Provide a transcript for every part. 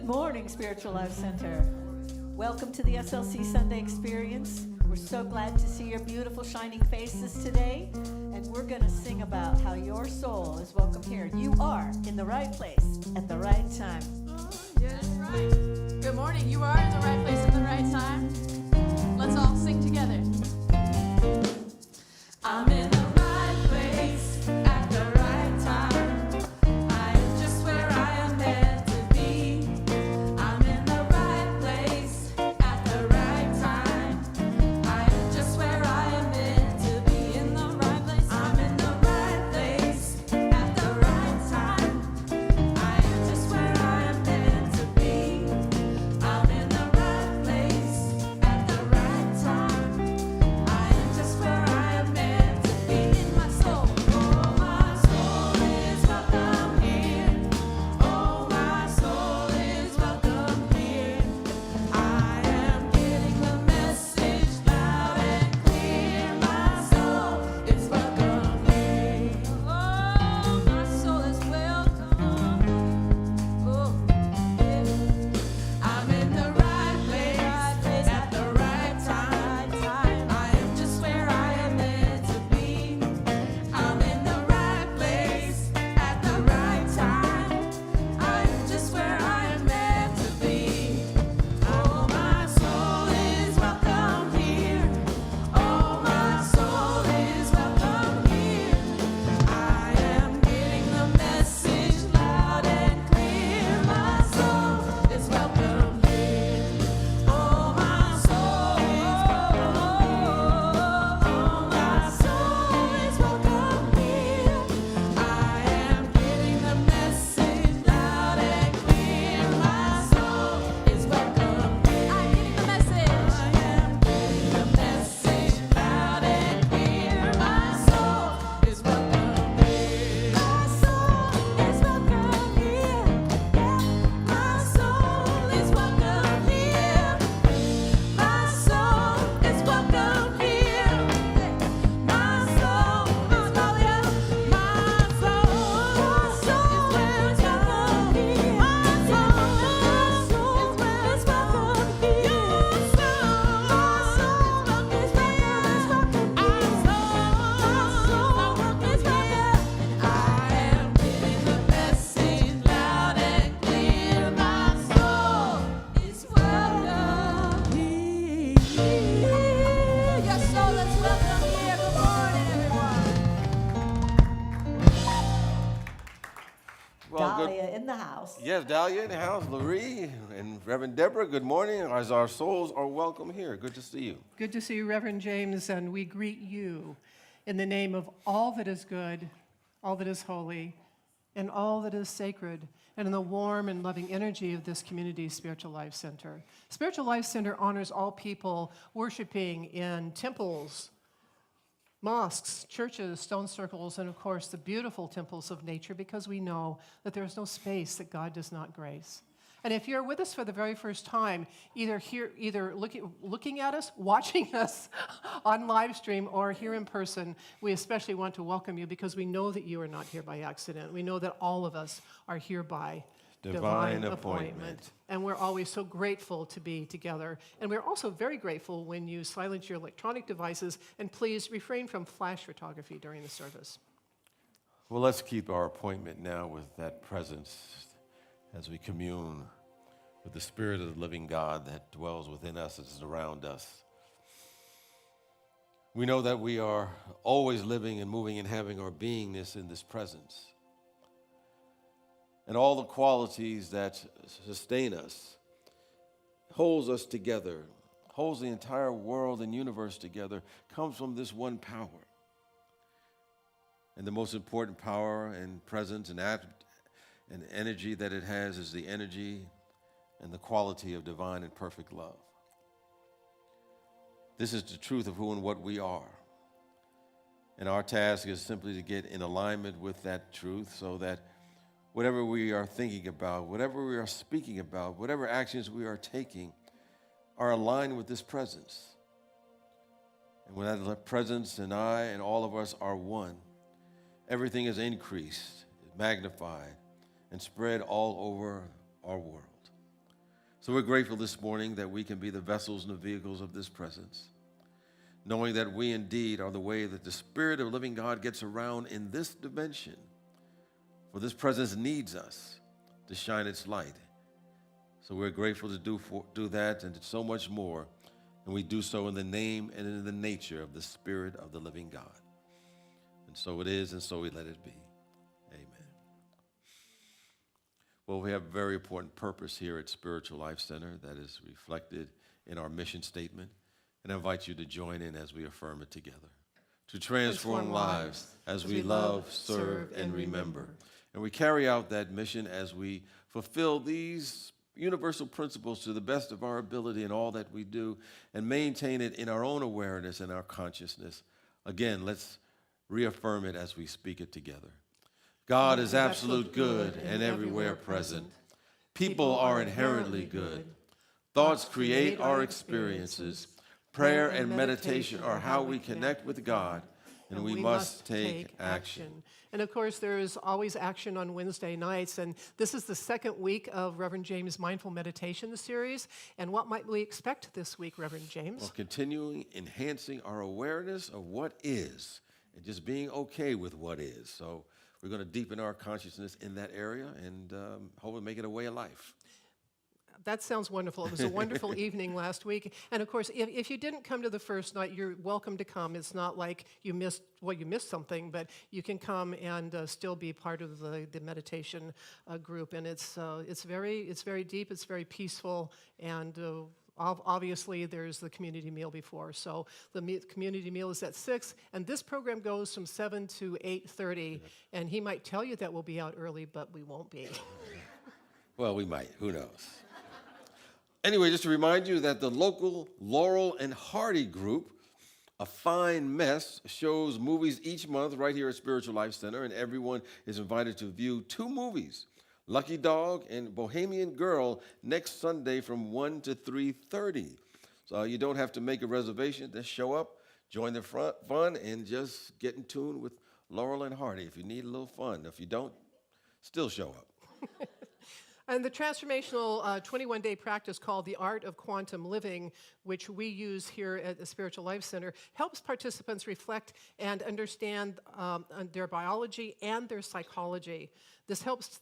Good morning, Spiritual Life Center. Welcome to the SLC Sunday Experience. We're so glad to see your beautiful, shining faces today. And we're going to sing about how your soul is welcome here. You are in the right place at the right time. Yes, right. Good morning. You are in the right place at the right time. Let's all sing together. I'm in the right place at the right time. I am just where I am meant to be. I'm in the right place at the right time. I am just where I am meant to be. In the right place. I'm in the right place at the right time. I am just where I am meant to be. I'm in the right place at the right time. I am just where I am meant to be. In my soul, oh my soul is welcome here. Oh my soul is welcome here. I am getting the message loud and clear. My soul is welcome here. Oh, my soul is welcome. Oh, yeah. I'm in the right place at the right time. I am just where I am meant to be. I'm in the right place at the right time. I am just where I am meant to be. Oh, my soul is welcome here. Oh, my soul is welcome here. I am getting the message loud and clear. My soul is welcome here. Oh, my soul is welcome here. I am getting the message loud and clear. My soul is welcome here. I'm getting the message. I am getting the message loud and clear. My soul is welcome here. My soul is welcome here. Yeah, my soul is welcome here. My soul is welcome here. My soul is welcome. My soul is welcome here. My soul is welcome here. Your soul is welcome. Our soul is welcome. I am getting the message loud and clear. My soul is welcome here. Your soul is welcome here. Good morning, everyone. Well, good. Dahlia in the house. Yes, Dahlia in the house, Laree and Reverend Deborah, good morning. As our souls are welcome here. Good to see you. Good to see you, Reverend James, and we greet you in the name of all that is good, all that is holy, and all that is sacred, and in the warm and loving energy of this community Spiritual Life Center. Spiritual Life Center honors all people worshiping in temples, mosques, churches, stone circles, and of course the beautiful temples of nature, because we know that there is no space that God does not grace. And if you're with us for the very first time, either looking at us, watching us on live stream, or here in person, we especially want to welcome you because we know that you are not here by accident. We know that all of us are here by Divine appointment. And we're always so grateful to be together. And we're also very grateful when you silence your electronic devices, and please refrain from flash photography during the service. Well, let's keep our appointment now with that presence as we commune with the Spirit of the living God that dwells within us and is around us. We know that we are always living and moving and having our beingness in this presence. And all the qualities that sustain us, holds us together, holds the entire world and universe together, comes from this one power. And the most important power and presence and energy that it has is the energy and the quality of divine and perfect love. This is the truth of who and what we are. And our task is simply to get in alignment with that truth so that whatever we are thinking about, whatever we are speaking about, whatever actions we are taking are aligned with this presence. And when that presence and I and all of us are one, everything is increased, magnified, and spread all over our world. So we're grateful this morning that we can be the vessels and the vehicles of this presence, knowing that we indeed are the way that the Spirit of the living God gets around in this dimension. For this presence needs us to shine its light. So we're grateful to do that and so much more. And we do so in the name and in the nature of the Spirit of the living God. And so it is, and so we let it be. Amen. Well, we have a very important purpose here at Spiritual Life Center that is reflected in our mission statement. And I invite you to join in as we affirm it together. To transform lives as we love, serve, and remember. And we carry out that mission as we fulfill these universal principles to the best of our ability in all that we do and maintain it in our own awareness and our consciousness. Again, let's reaffirm it as we speak it together. God is absolute good and everywhere present. People are inherently good. Thoughts create our experiences. Prayer and meditation are how we connect with God, and we must take action. And of course, there is always action on Wednesday nights, and this is the second week of Reverend James' Mindful Meditation series. And what might we expect this week, Reverend James? Well, continuing enhancing our awareness of what is, and just being okay with what is. So we're going to deepen our consciousness in that area, and hopefully make it a way of life. That sounds wonderful. It was a wonderful evening last week. And of course, if you didn't come to the first night, you're welcome to come. It's not like you missed something, but you can come and still be part of the meditation group. And it's very deep, it's very peaceful, and obviously there's the community meal before. So the community meal is at 6, and this program goes from 7 to 8:30. And he might tell you that we'll be out early, but we won't be. Well, we might. Who knows? Anyway, just to remind you that the local Laurel and Hardy group, A Fine Mess, shows movies each month right here at Spiritual Life Center, and everyone is invited to view 2 movies, Lucky Dog and Bohemian Girl, next Sunday from 1 to 3:30. So you don't have to make a reservation. Just show up, join the fun, and just get in tune with Laurel and Hardy if you need a little fun. If you don't, still show up. And the transformational 21-day practice called the Art of Quantum Living, which we use here at the Spiritual Life Center, helps participants reflect and understand their biology and their psychology. This helps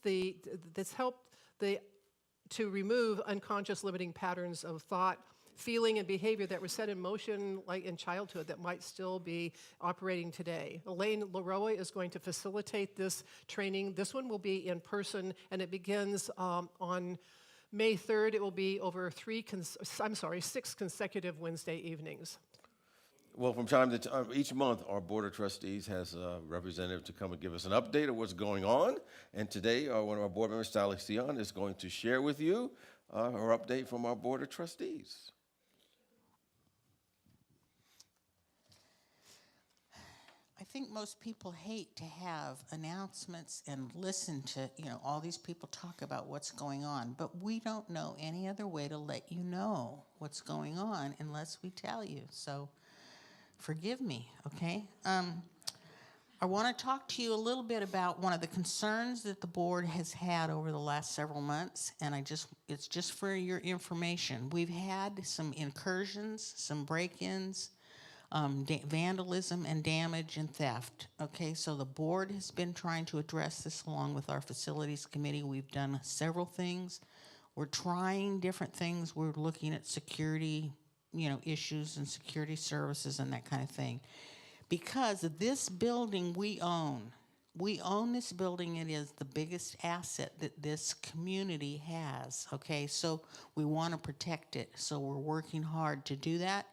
to remove unconscious limiting patterns of thought, feeling, and behavior that were set in motion like in childhood that might still be operating today. Elaine Leroy is going to facilitate this training. This one will be in person, and it begins on May 3rd. It will be over 6 consecutive Wednesday evenings. Well, from time to time, each month, our Board of Trustees has a representative to come and give us an update of what's going on. And today, one of our board members, Sally Sion, is going to share with you her update from our Board of Trustees. I think most people hate to have announcements and listen to, all these people talk about what's going on, but we don't know any other way to let you know what's going on unless we tell you. So forgive me, okay? I want to talk to you a little bit about one of the concerns that the board has had over the last several months, and it's just for your information. We've had some incursions, some break-ins, vandalism and damage and theft. Okay, so the board has been trying to address this along with our facilities committee. We've done several things. We're trying different things. We're looking at security, issues and security services and that kind of thing. Because this building we own this building. It is the biggest asset that this community has. Okay, so we want to protect it. So we're working hard to do that.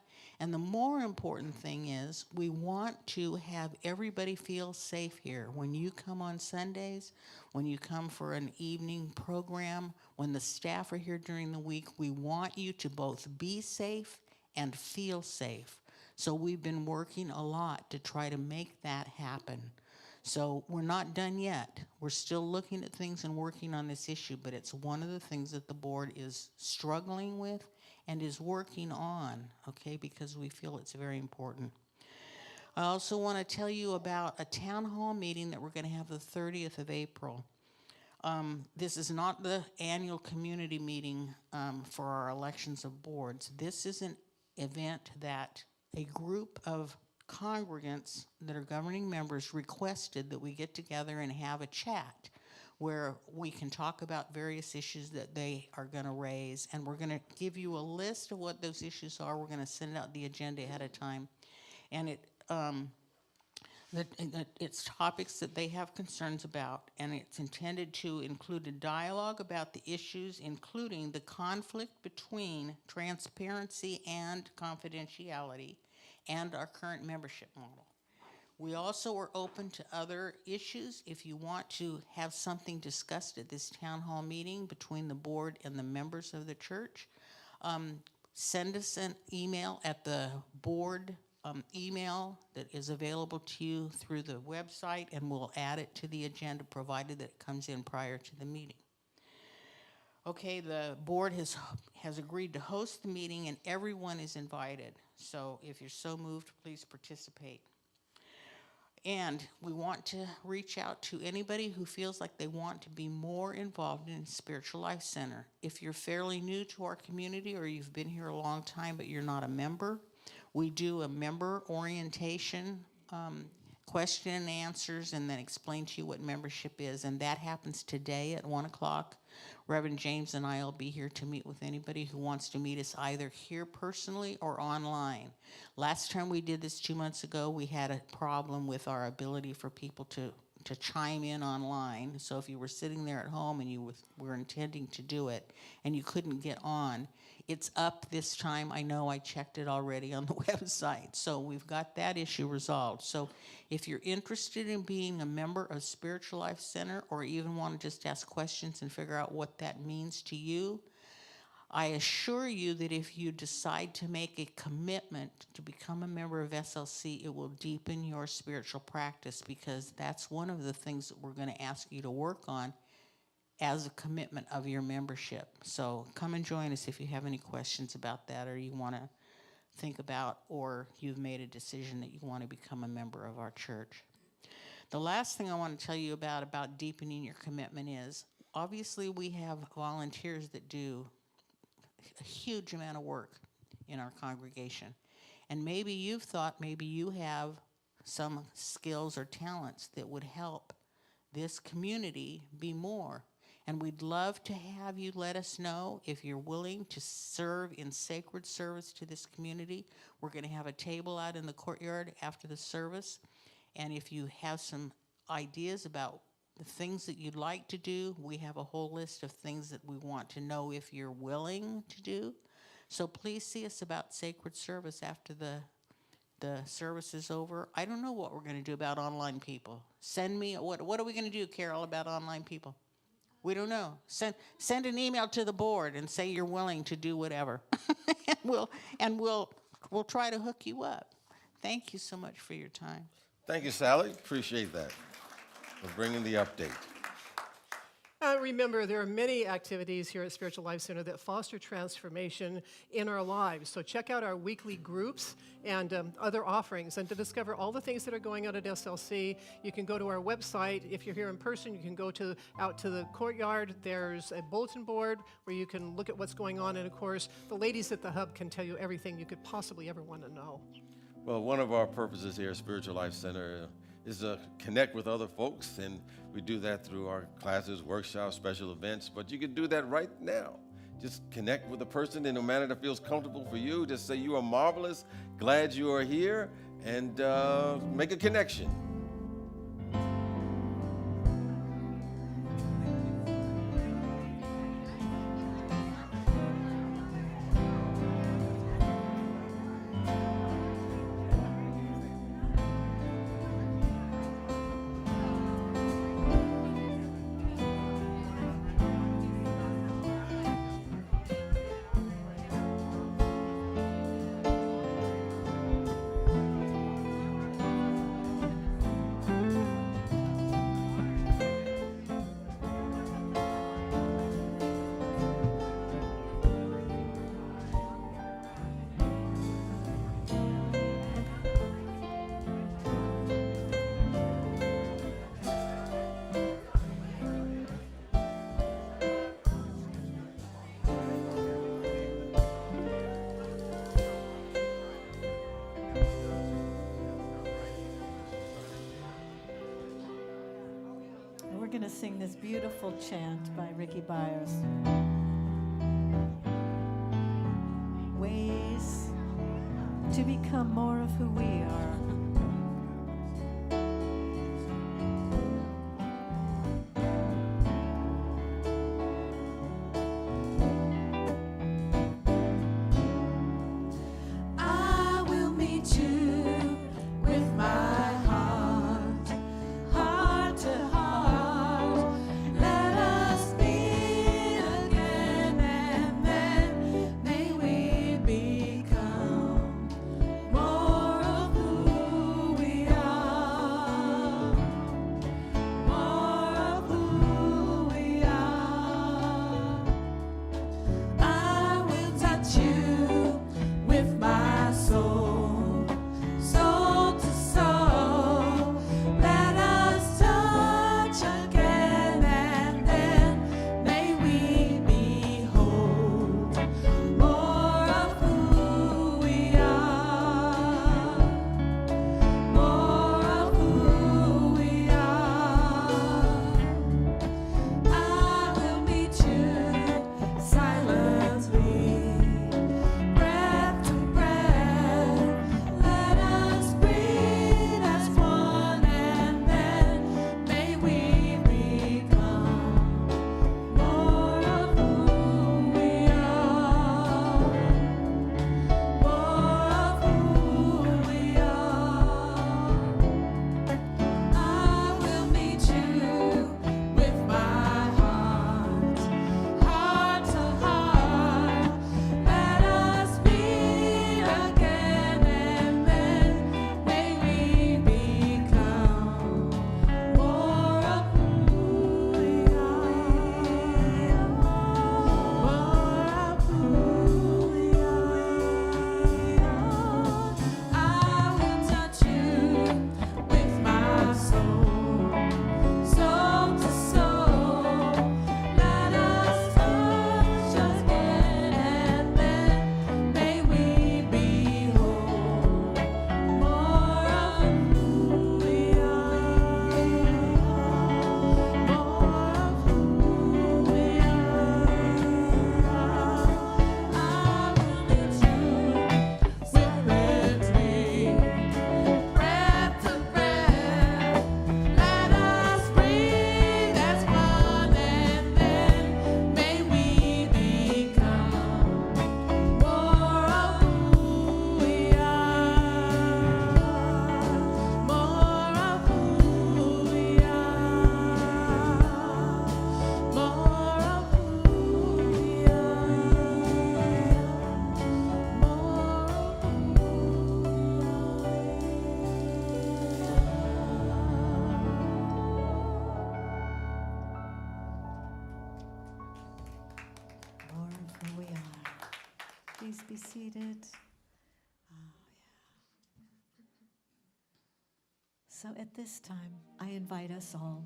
And the more important thing is we want to have everybody feel safe here. When you come on Sundays, when you come for an evening program, when the staff are here during the week, we want you to both be safe and feel safe. So we've been working a lot to try to make that happen. So we're not done yet. We're still looking at things and working on this issue, but it's one of the things that the board is struggling with and is working on, okay, because we feel it's very important. I also want to tell you about a town hall meeting that we're going to have the 30th of April. This is not the annual community meeting for our elections of boards. This is an event that a group of congregants that are governing members requested that we get together and have a chat where we can talk about various issues that they are going to raise. And we're going to give you a list of what those issues are. We're going to send out the agenda ahead of time. And it's topics that they have concerns about, and it's intended to include a dialogue about the issues, including the conflict between transparency and confidentiality and our current membership model. We also are open to other issues. If you want to have something discussed at this town hall meeting between the board and the members of the church, send us an email at the board email that is available to you through the website, and we'll add it to the agenda provided that it comes in prior to the meeting. Okay, the board has agreed to host the meeting, and everyone is invited. So if you're so moved, please participate. And we want to reach out to anybody who feels like they want to be more involved in Spiritual Life Center. If you're fairly new to our community or you've been here a long time but you're not a member, we do a member orientation, question and answers, and then explain to you what membership is. And that happens today at 1 o'clock. Reverend James and I will be here to meet with anybody who wants to meet us either here personally or online. Last time we did this 2 months ago, we had a problem with our ability for people to chime in online. So if you were sitting there at home and you were intending to do it and you couldn't get on, it's up this time. I know I checked it already on the website. So we've got that issue resolved. So if you're interested in being a member of Spiritual Life Center or even want to just ask questions and figure out what that means to you, I assure you that if you decide to make a commitment to become a member of SLC, it will deepen your spiritual practice, because that's one of the things that we're going to ask you to work on as a commitment of your membership. So come and join us if you have any questions about that, or you want to think about, or you've made a decision that you want to become a member of our church. The last thing I want to tell you about deepening your commitment is, obviously we have volunteers that do a huge amount of work in our congregation. And maybe you've thought maybe you have some skills or talents that would help this community be more. And we'd love to have you let us know if you're willing to serve in sacred service to this community. We're going to have a table out in the courtyard after the service. And if you have some ideas about the things that you'd like to do, we have a whole list of things that we want to know if you're willing to do. So please see us about sacred service after the service is over. I don't know what we're going to do about online people. Send me, what are we going to do, Carol, about online people? We don't know. Send an email to the board and say you're willing to do whatever. and we'll try to hook you up. Thank you so much for your time. Thank you, Sally. Appreciate that for bringing the update. Remember, there are many activities here at Spiritual Life Center that foster transformation in our lives. So check out our weekly groups and other offerings. And to discover all the things that are going on at SLC, you can go to our website. If you're here in person, you can go out to the courtyard. There's a bulletin board where you can look at what's going on. And of course, the ladies at the hub can tell you everything you could possibly ever want to know. Well, one of our purposes here at Spiritual Life Center is to connect with other folks, and we do that through our classes, workshops, special events, but you can do that right now. Just connect with a person in a manner that feels comfortable for you. Just say you are marvelous, glad you are here, and make a connection. going to sing this beautiful chant by Ricky Byers. Ways to become more of who we are. I will meet you with my heart, heart to heart. Let us meet again, and then may we become more of who we are, more of who we are. I will touch you with my soul, soul to soul. Let us touch again, and then may we behold more of who we are, more of who we are. I will meet you silently, breath to breath. Let us breathe as one, and then may we become more of who we are, more of who we are. I will meet you with my heart, heart to heart. Let us meet again, and then may we become more of who we are, more of who we are. I will touch you with my soul, soul to soul. Let us touch again, and then may we behold more of who we are, more of who we are. I will meet you silently, breath to breath. Let us breathe as one, and then may we become more of who we are, more of who we are, more of who we More of who we are. Please be seated. So at this time, I invite us all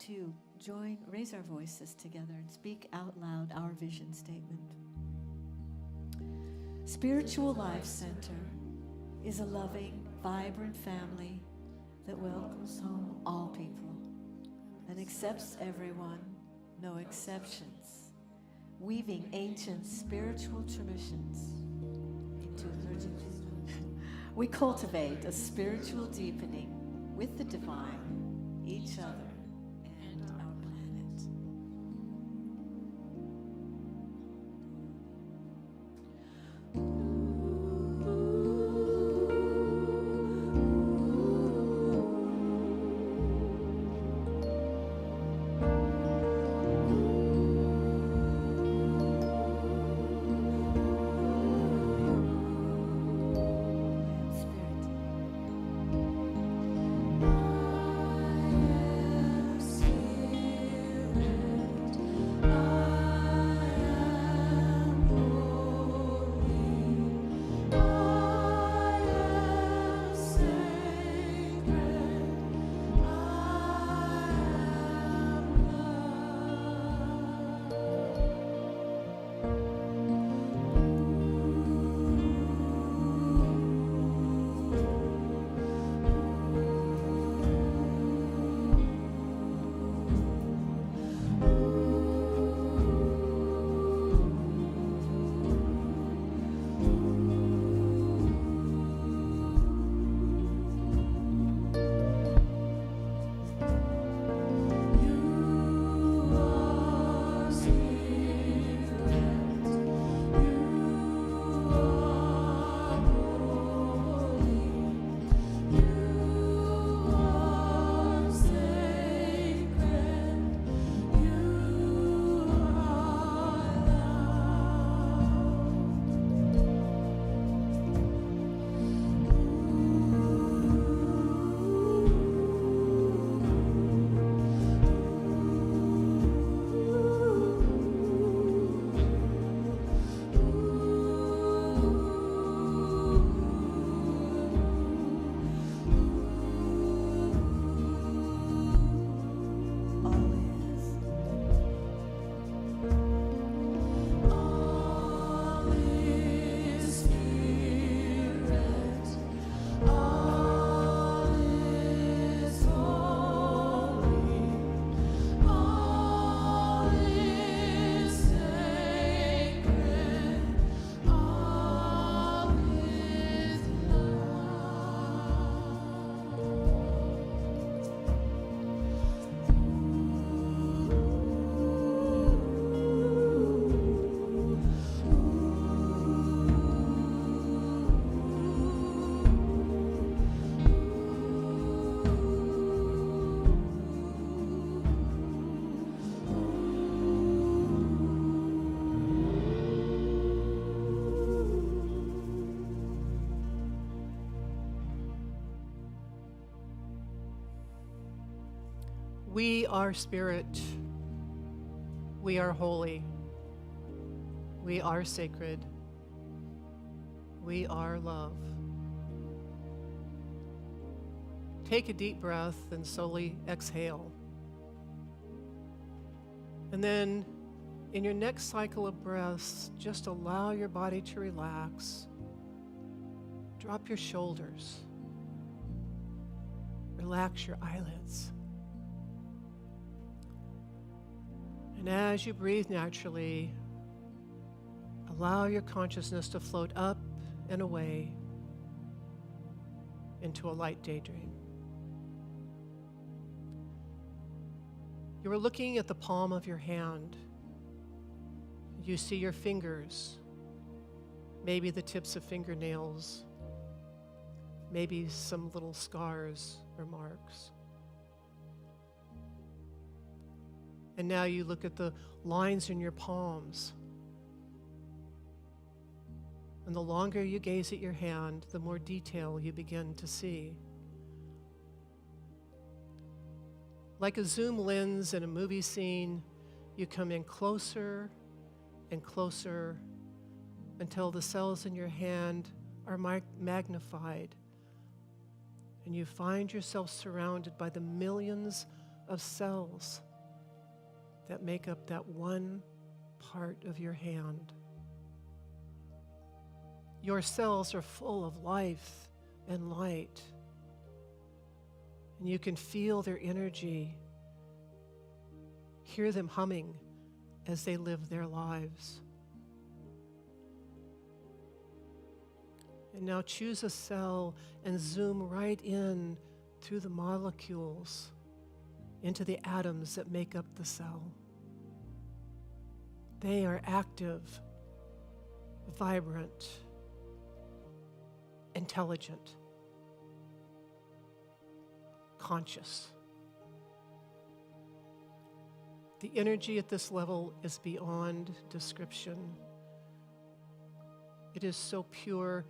to raise our voices together and speak out loud our vision statement. Spiritual Life Center is a loving, vibrant family that welcomes home all people and accepts everyone, no exceptions, weaving ancient spiritual traditions into emerging. We cultivate a spiritual deepening with the divine, each other, and our planet. Spirit. We are spirit. We are holy. We are sacred. We are love. Take a deep breath and slowly exhale. And then in your next cycle of breaths, just allow your body to relax. Drop your shoulders. Relax your eyelids. And as you breathe naturally, allow your consciousness to float up and away into a light daydream. You are looking at the palm of your hand. You see your fingers, maybe the tips of fingernails, maybe some little scars or marks. And now you look at the lines in your palms. And the longer you gaze at your hand, the more detail you begin to see. Like a zoom lens in a movie scene, you come in closer and closer until the cells in your hand are magnified. And you find yourself surrounded by the millions of cells that make up that one part of your hand. Your cells are full of life and light, and you can feel their energy, hear them humming as they live their lives. And now choose a cell and zoom right in through the molecules into the atoms that make up the cell. They are active, vibrant, intelligent, conscious. The energy at this level is beyond description. It is so pure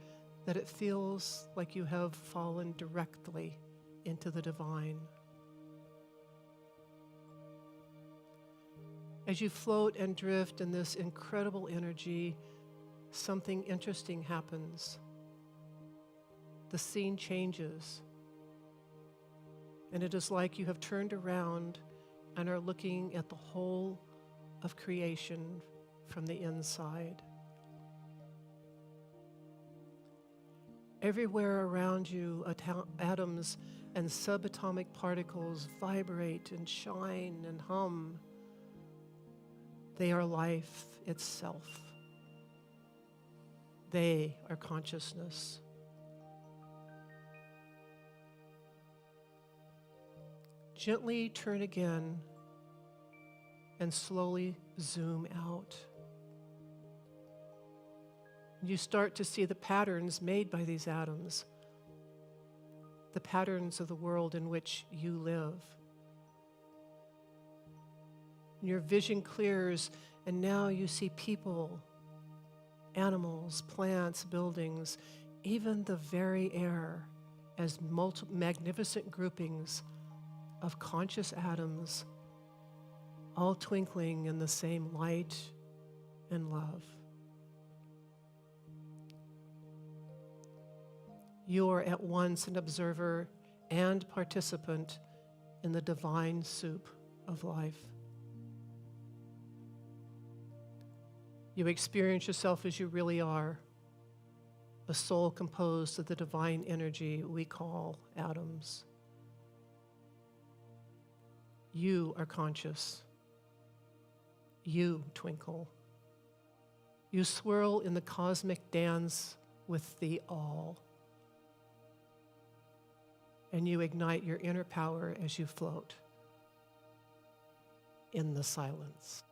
that it feels like you have fallen directly into the divine. As you float and drift in this incredible energy, something interesting happens. The scene changes, and it is like you have turned around and are looking at the whole of creation from the inside. Everywhere around you, atoms and subatomic particles vibrate and shine and hum. They are life itself. They are consciousness. Gently turn again and slowly zoom out. You start to see the patterns made by these atoms, the patterns of the world in which you live. Your vision clears, and now you see people, animals, plants, buildings, even the very air as magnificent groupings of conscious atoms, all twinkling in the same light and love. You are at once an observer and participant in the divine soup of life. You experience yourself as you really are, a soul composed of the divine energy we call atoms. You are conscious. You twinkle. You swirl in the cosmic dance with the all. And you ignite your inner power as you float in the silence.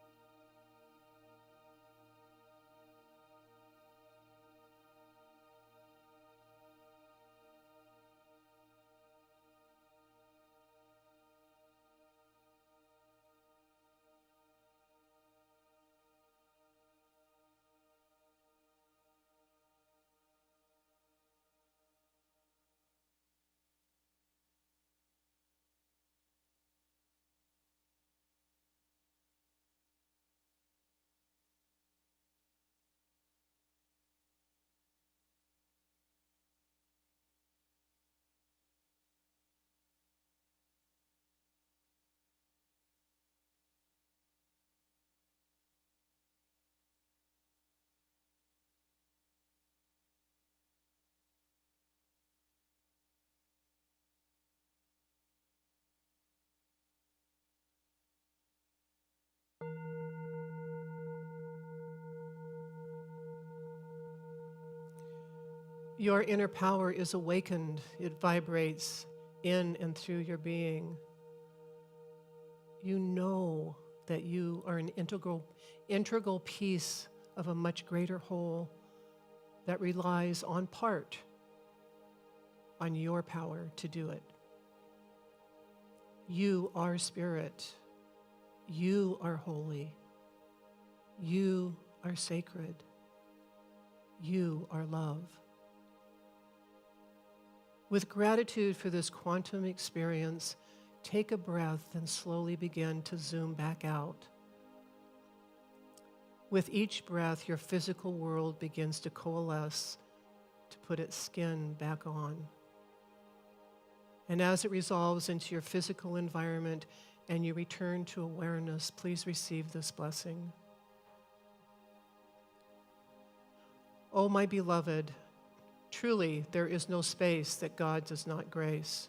Your inner power is awakened. It vibrates in and through your being. You know that you are an integral piece of a much greater whole that relies on part on your power to do it. You are spirit. You are holy. You are sacred. You are love. With gratitude for this quantum experience, take a breath and slowly begin to zoom back out. With each breath, your physical world begins to coalesce to put its skin back on. And as it resolves into your physical environment and you return to awareness, please receive this blessing. Oh, my beloved, truly there is no space that God does not grace.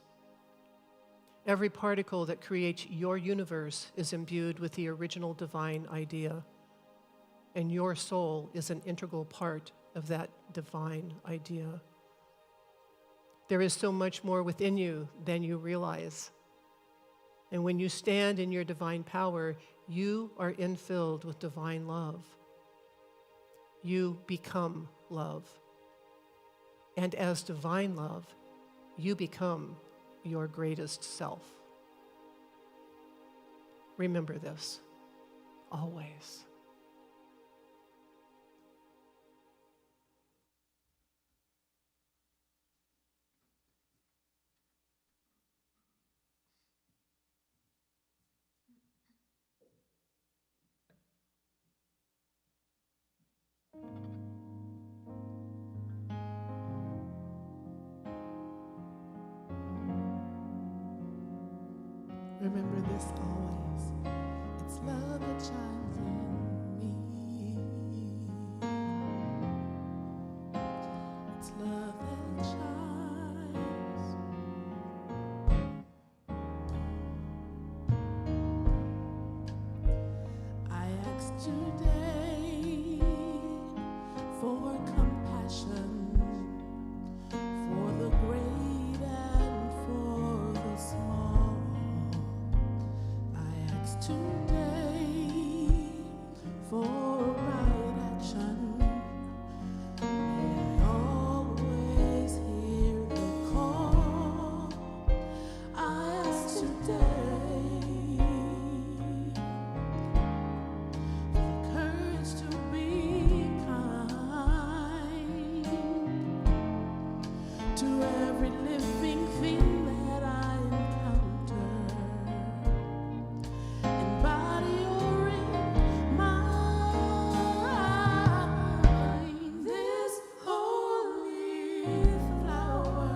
Every particle that creates your universe is imbued with the original divine idea, and your soul is an integral part of that divine idea. There is so much more within you than you realize. And when you stand in your divine power, you are infilled with divine love. You become love. And as divine love, you become your greatest self. Remember this, always. Remember this always. It's love that shines in me. It's love that shines. I ask today for compassion for the great and for the small. Today for right action, may I always hear the call. I ask today for the courage to be kind to every living thing that I encounter. Body or in mind, this holy flower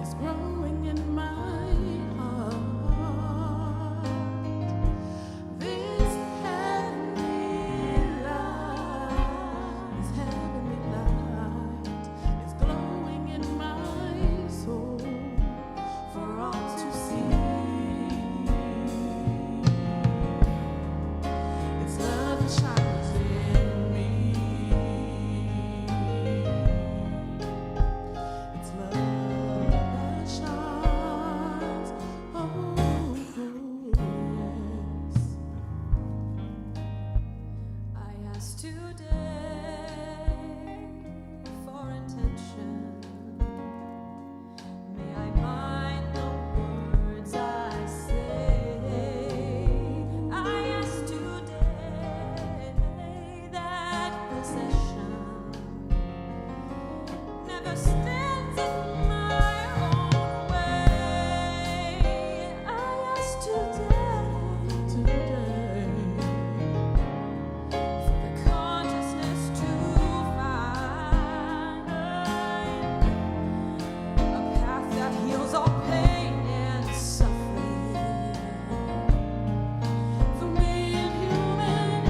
is growing in my heart. This heavenly light is glowing in my soul for all to see. It's love that shines in me. It's love that shines. Oh, yes. I ask today for intention. May I mind the words I say. I ask today that possession never stands in my own way. I ask today for the consciousness to find a path that heals all pain and suffering for me and humankind.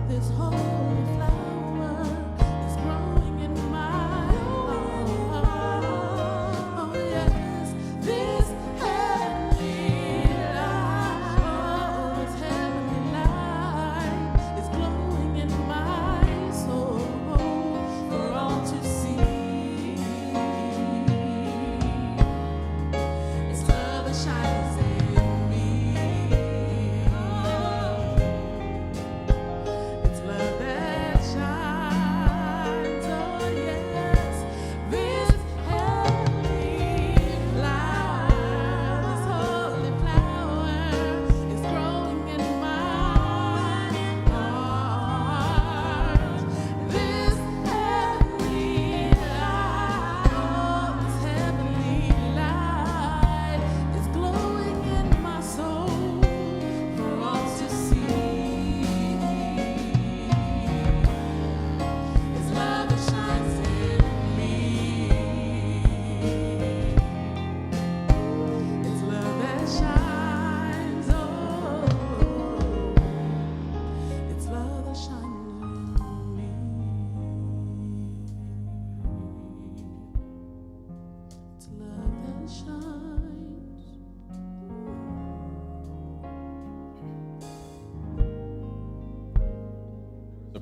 This holy flower is growing in my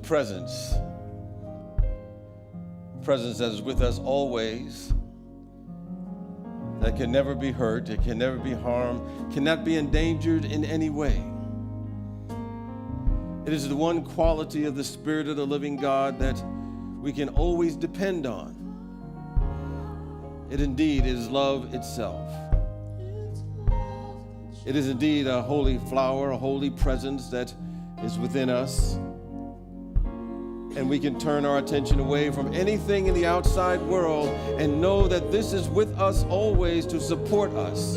presence that is with us always, that can never be hurt, it can never be harmed, cannot be endangered in any way. It is the one quality of the Spirit of the living God that we can always depend on. It indeed is love itself. It is indeed a holy flower, a holy presence that is within us. And we can turn our attention away from anything in the outside world and know that this is with us always to support us,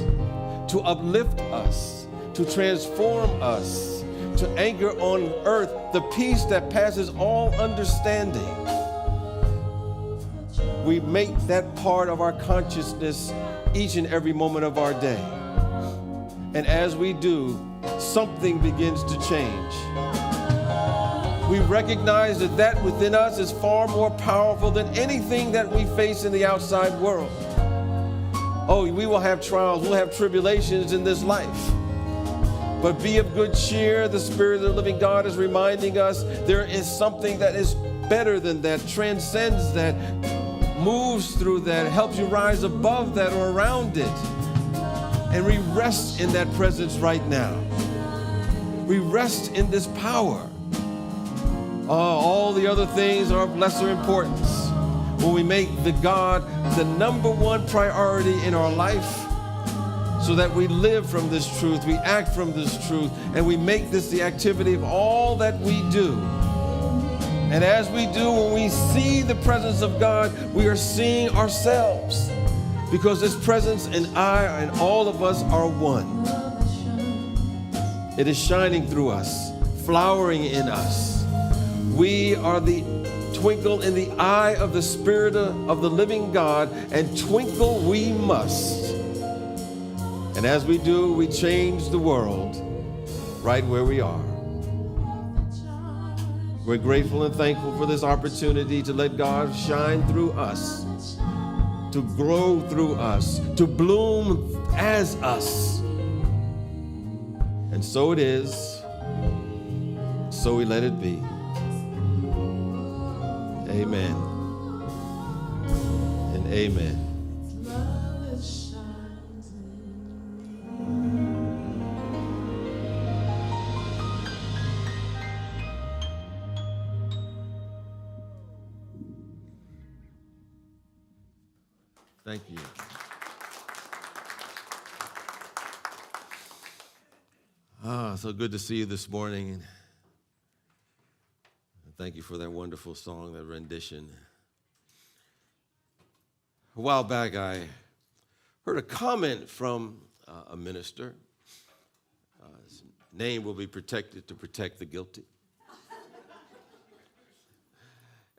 to uplift us, to transform us, to anchor on earth the peace that passes all understanding. We make that part of our consciousness each and every moment of our day. And as we do, something begins to change. We recognize that that within us is far more powerful than anything that we face in the outside world. Oh, we will have trials, we'll have tribulations in this life. But be of good cheer. The Spirit of the living God is reminding us there is something that is better than that, transcends that, moves through that, helps you rise above that or around it. And we rest in that presence right now. We rest in this power. All the other things are of lesser importance. When we make the God the number one priority in our life, so that we live from this truth, we act from this truth, and we make this the activity of all that we do. And as we do, when we see the presence of God, we are seeing ourselves, because His presence and I and all of us are one. It is shining through us, flowering in us. We are the twinkle in the eye of the Spirit of the living God, and twinkle we must. And as we do, we change the world right where we are. We're grateful and thankful for this opportunity to let God shine through us, to grow through us, to bloom as us. And so it is, so we let it be. Amen and amen. Thank you. So good to see you this morning. Thank you for that wonderful song, that rendition. A while back, I heard a comment from a minister. His name will be protected to protect the guilty.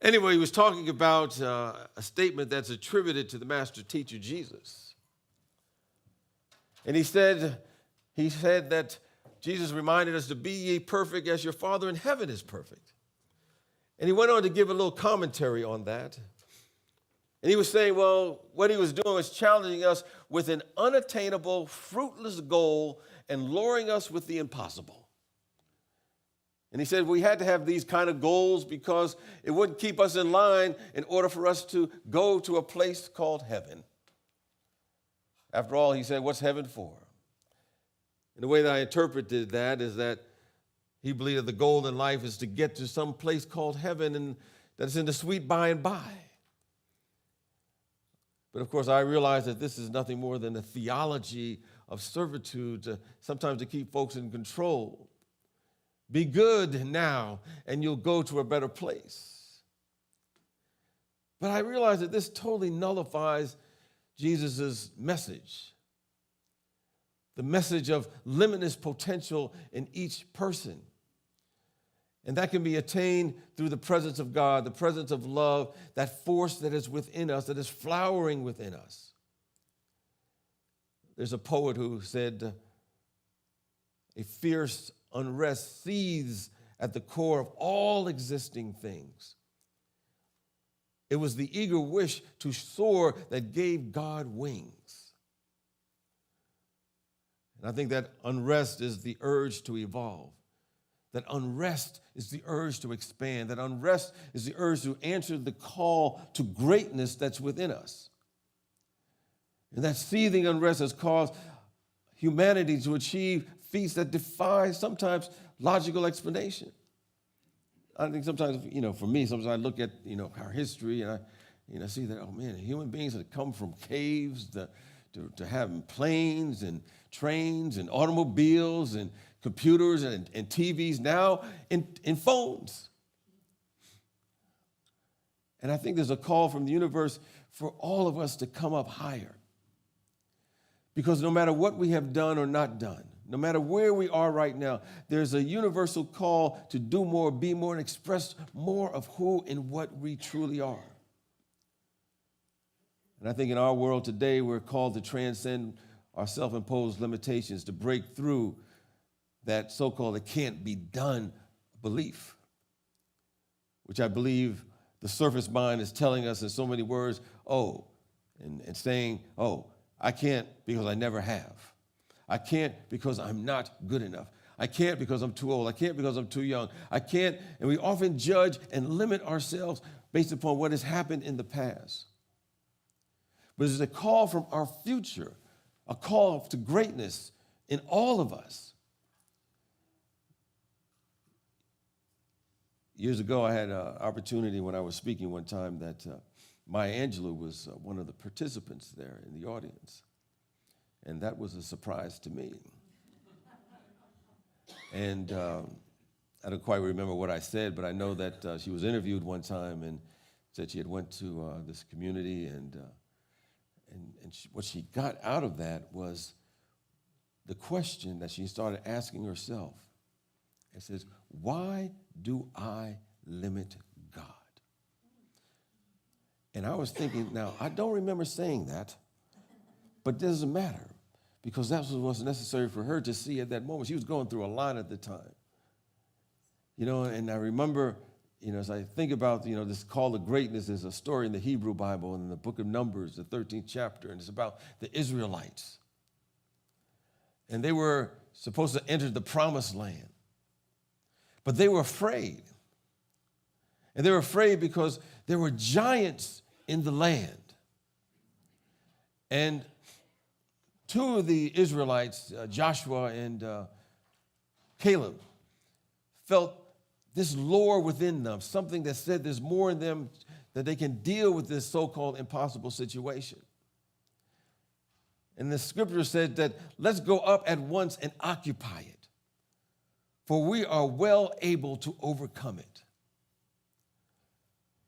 Anyway, he was talking about a statement that's attributed to the master teacher, Jesus. And he said that Jesus reminded us to be ye perfect as your Father in heaven is perfect. And he went on to give a little commentary on that. And he was saying, well, what he was doing was challenging us with an unattainable, fruitless goal and luring us with the impossible. And he said we had to have these kind of goals because it wouldn't keep us in line in order for us to go to a place called heaven. After all, he said, what's heaven for? And the way that I interpreted that is that he believed that the goal in life is to get to some place called heaven, and that's in the sweet by and by. But of course, I realize that this is nothing more than a theology of servitude, sometimes to keep folks in control. Be good now, and you'll go to a better place. But I realize that this totally nullifies Jesus' message, the message of limitless potential in each person. And that can be attained through the presence of God, the presence of love, that force that is within us, that is flowering within us. There's a poet who said, a fierce unrest seethes at the core of all existing things. It was the eager wish to soar that gave God wings. And I think that unrest is the urge to evolve. That unrest is the urge to expand. That unrest is the urge to answer the call to greatness that's within us. And that seething unrest has caused humanity to achieve feats that defy sometimes logical explanation. I think sometimes, for me, sometimes I look at, our history and I see that, oh man, human beings have come from caves to having planes and trains and automobiles and computers and TVs, now in phones. And I think there's a call from the universe for all of us to come up higher. Because no matter what we have done or not done, no matter where we are right now, there's a universal call to do more, be more, and express more of who and what we truly are. And I think in our world today, we're called to transcend our self-imposed limitations, to break through that so-called it can't be done belief, which I believe the surface mind is telling us in so many words, and saying, I can't because I never have. I can't because I'm not good enough. I can't because I'm too old. I can't because I'm too young. I can't, and we often judge and limit ourselves based upon what has happened in the past. But there's a call from our future, a call to greatness in all of us. Years ago, I had an opportunity when I was speaking one time that Maya Angelou was one of the participants there in the audience. And that was a surprise to me. And I don't quite remember what I said, but I know that she was interviewed one time and said she had went to this community, and what she got out of that was the question that she started asking herself. It says, why do I limit God? And I was thinking, now, I don't remember saying that, but it doesn't matter, because that was what was necessary for her to see at that moment. She was going through a lot at the time. And I remember, as I think about, this call to greatness, is a story in the Hebrew Bible in the book of Numbers, the 13th chapter, and it's about the Israelites. And they were supposed to enter the promised land, but they were afraid. And they were afraid because there were giants in the land. And two of the Israelites, Joshua and Caleb, felt this lore within them, something that said there's more in them that they can deal with this so-called impossible situation. And the scripture said that let's go up at once and occupy it, for we are well able to overcome it.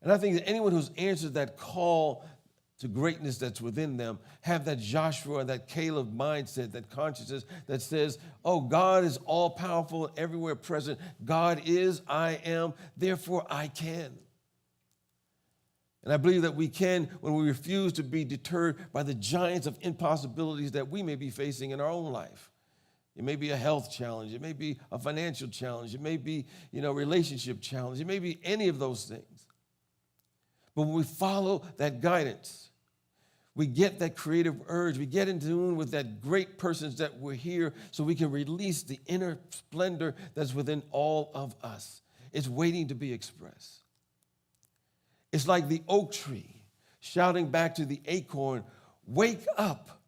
And I think that anyone who's answered that call to greatness that's within them have that Joshua, that Caleb mindset, that consciousness that says, God is all-powerful, everywhere present. God is, I am, therefore I can. And I believe that we can when we refuse to be deterred by the giants of impossibilities that we may be facing in our own life. It may be a health challenge. It may be a financial challenge. It may be, a relationship challenge. It may be any of those things. But when we follow that guidance, we get that creative urge. We get in tune with that great persons that we're here so we can release the inner splendor that's within all of us. It's waiting to be expressed. It's like the oak tree shouting back to the acorn, wake up,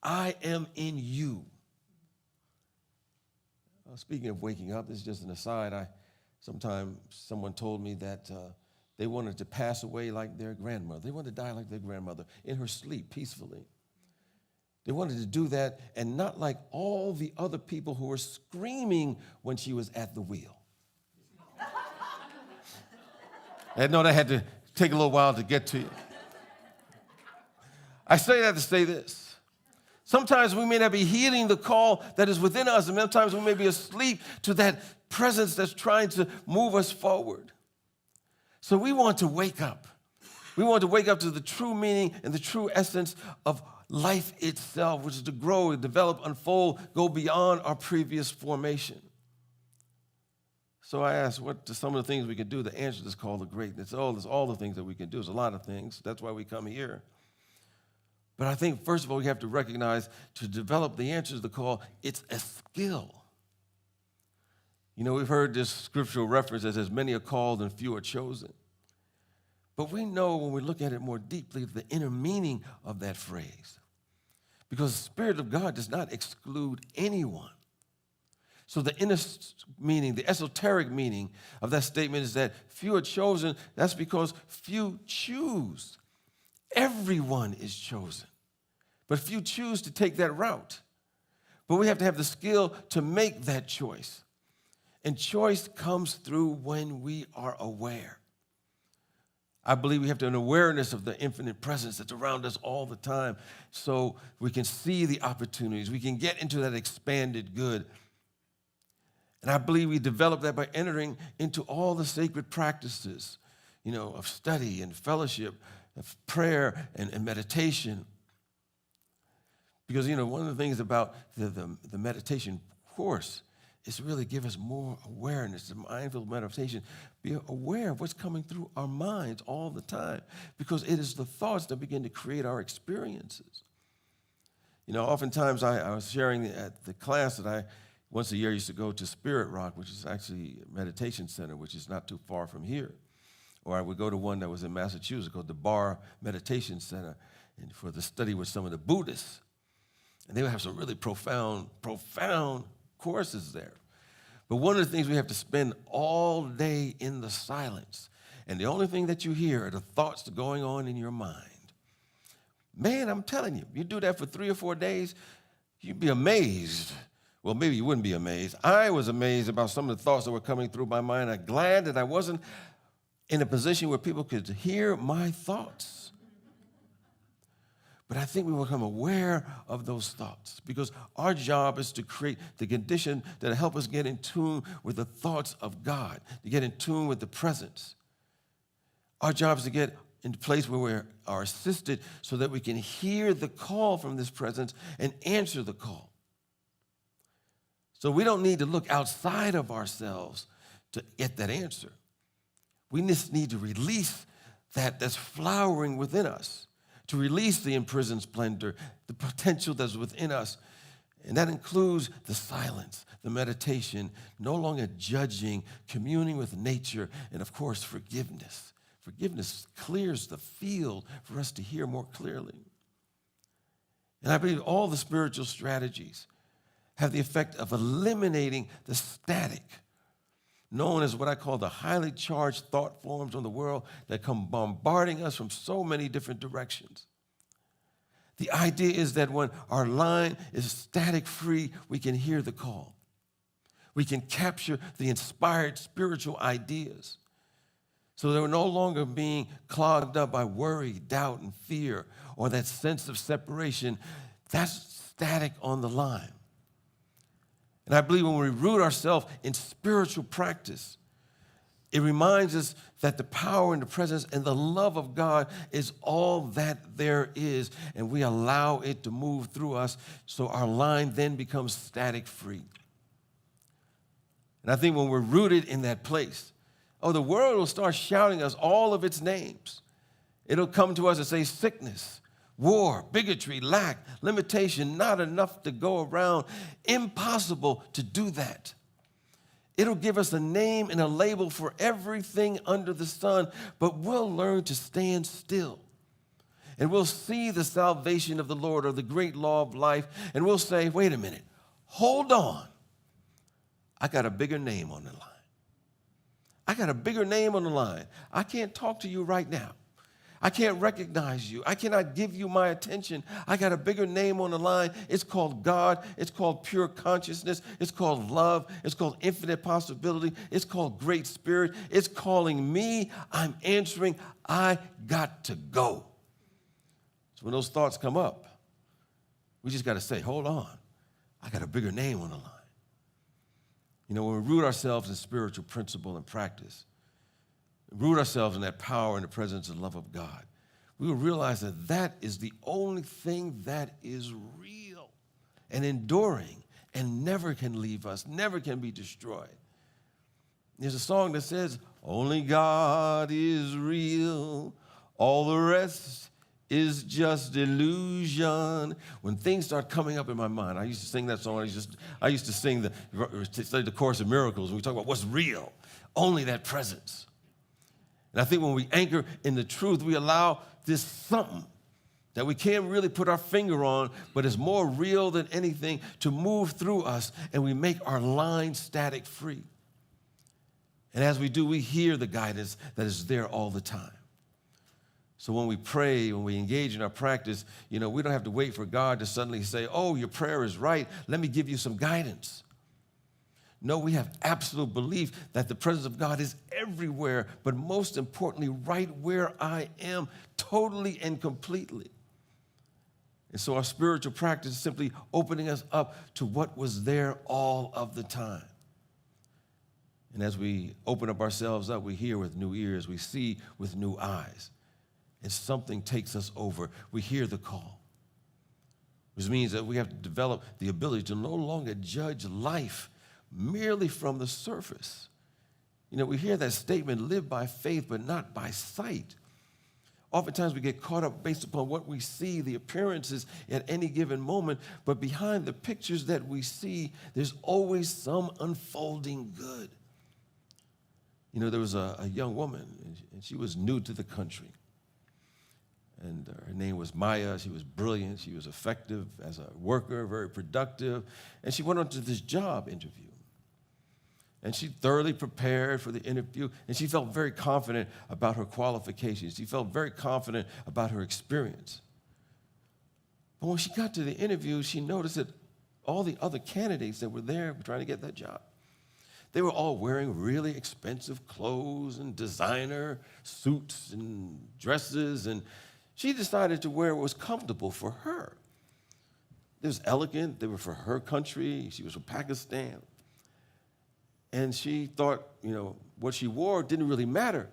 I am in you. Speaking of waking up, this is just an aside. Sometime someone told me that they wanted to pass away like their grandmother. They wanted to die like their grandmother in her sleep peacefully. They wanted to do that and not like all the other people who were screaming when she was at the wheel. I know that had to take a little while to get to you. I say that to say this. Sometimes we may not be heeding the call that is within us, and sometimes we may be asleep to that presence that's trying to move us forward. So we want to wake up. We want to wake up to the true meaning and the true essence of life itself, which is to grow, develop, unfold, go beyond our previous formation. So I asked, what are some of the things we can do to answer this call to greatness? There's all the things that we can do. There's a lot of things. That's why we come here. But I think, first of all, we have to recognize to develop the answer to the call, it's a skill. You know, we've heard this scriptural reference that says, many are called and few are chosen. But we know when we look at it more deeply the inner meaning of that phrase. Because the Spirit of God does not exclude anyone. So the inner meaning, the esoteric meaning of that statement is that few are chosen. That's because few choose. Everyone is chosen. But few choose to take that route. But we have to have the skill to make that choice. And choice comes through when we are aware. I believe we have to have an awareness of the infinite presence that's around us all the time so we can see the opportunities. We can get into that expanded good. And I believe we develop that by entering into all the sacred practices, you know, of study and fellowship, of prayer and meditation. Because, you know, one of the things about the meditation course is to really give us more awareness, the mindful meditation, be aware of what's coming through our minds all the time, because it is the thoughts that begin to create our experiences. You know, oftentimes I was sharing at the class that I once a year used to go to Spirit Rock, which is actually a meditation center, which is not too far from here. Or I would go to one that was in Massachusetts called the Bar Meditation Center, and for the study with some of the Buddhists. And they would have some really profound courses there. But one of the things we have to spend all day in the silence, and the only thing that you hear are the thoughts going on in your mind. Man, I'm telling you, you do that for 3 or 4 days, you'd be amazed. Well, maybe you wouldn't be amazed. I was amazed about some of the thoughts that were coming through my mind. I'm glad that I wasn't in a position where people could hear my thoughts. But I think we will become aware of those thoughts because our job is to create the condition that help us get in tune with the thoughts of God, to get in tune with the presence. Our job is to get in a place where we are assisted so that we can hear the call from this presence and answer the call. So we don't need to look outside of ourselves to get that answer. We just need to release that's flowering within us, to release the imprisoned splendor, the potential that's within us. And that includes the silence, the meditation, no longer judging, communing with nature, and of course, forgiveness. Forgiveness clears the field for us to hear more clearly. And I believe all the spiritual strategies have the effect of eliminating the static, known as what I call the highly charged thought forms of the world that come bombarding us from so many different directions. The idea is that when our line is static free, we can hear the call. We can capture the inspired spiritual ideas so that we're no longer being clogged up by worry, doubt, and fear, or that sense of separation. That's static on the line. And I believe when we root ourselves in spiritual practice, it reminds us that the power and the presence and the love of God is all that there is, and we allow it to move through us so our line then becomes static free. And I think when we're rooted in that place, the world will start shouting us all of its names. It'll come to us and say sickness, war, bigotry, lack, limitation, not enough to go around, impossible to do that. It'll give us a name and a label for everything under the sun, but we'll learn to stand still. And we'll see the salvation of the Lord or the great law of life, and we'll say, wait a minute, hold on. I got a bigger name on the line. I got a bigger name on the line. I can't talk to you right now. I can't recognize you. I cannot give you my attention. I got a bigger name on the line. It's called God. It's called pure consciousness. It's called love. It's called infinite possibility. It's called great spirit. It's calling me. I'm answering. I got to go. So when those thoughts come up, we just got to say, hold on. I got a bigger name on the line. You know, when we root ourselves in spiritual principle and practice, root ourselves in that power and the presence and love of God, we will realize that that is the only thing that is real and enduring and never can leave us, never can be destroyed. There's a song that says, only God is real, all the rest is just illusion. When things start coming up in my mind, I used to sing that song. I used to sing the Course of Miracles, and we talk about what's real, only that presence. And I think when we anchor in the truth, we allow this something that we can't really put our finger on, but is more real than anything, to move through us, and we make our line static free. And as we do, we hear the guidance that is there all the time. So when we pray, when we engage in our practice, we don't have to wait for God to suddenly say, oh, your prayer is right, let me give you some guidance. No, we have absolute belief that the presence of God is everywhere, but most importantly, right where I am, totally and completely. And so our spiritual practice is simply opening us up to what was there all of the time. And as we open up ourselves up, we hear with new ears, we see with new eyes. And something takes us over. We hear the call, which means that we have to develop the ability to no longer judge life merely from the surface. We hear that statement, live by faith, but not by sight. Oftentimes we get caught up based upon what we see, the appearances at any given moment, but behind the pictures that we see, there's always some unfolding good. There was a young woman, and she was new to the country. And her name was Maya. She was brilliant. She was effective as a worker, very productive. And she went on to this job interview. And she thoroughly prepared for the interview, and she felt very confident about her qualifications. She felt very confident about her experience. But when she got to the interview, she noticed that all the other candidates that were there trying to get that job, they were all wearing really expensive clothes and designer suits and dresses, and she decided to wear what was comfortable for her. It was elegant. They were for her country. She was from Pakistan. And she thought, what she wore didn't really matter,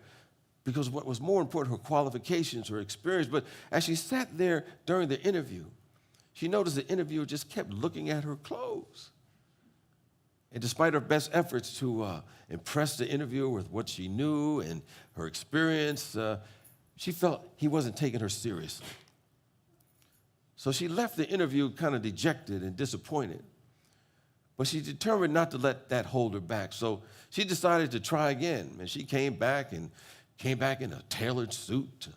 because what was more important, her qualifications, her experience. But as she sat there during the interview, she noticed the interviewer just kept looking at her clothes. And despite her best efforts to impress the interviewer with what she knew and her experience, she felt he wasn't taking her seriously. So she left the interview kind of dejected and disappointed. But she determined not to let that hold her back. So she decided to try again. And she came back in a tailored suit,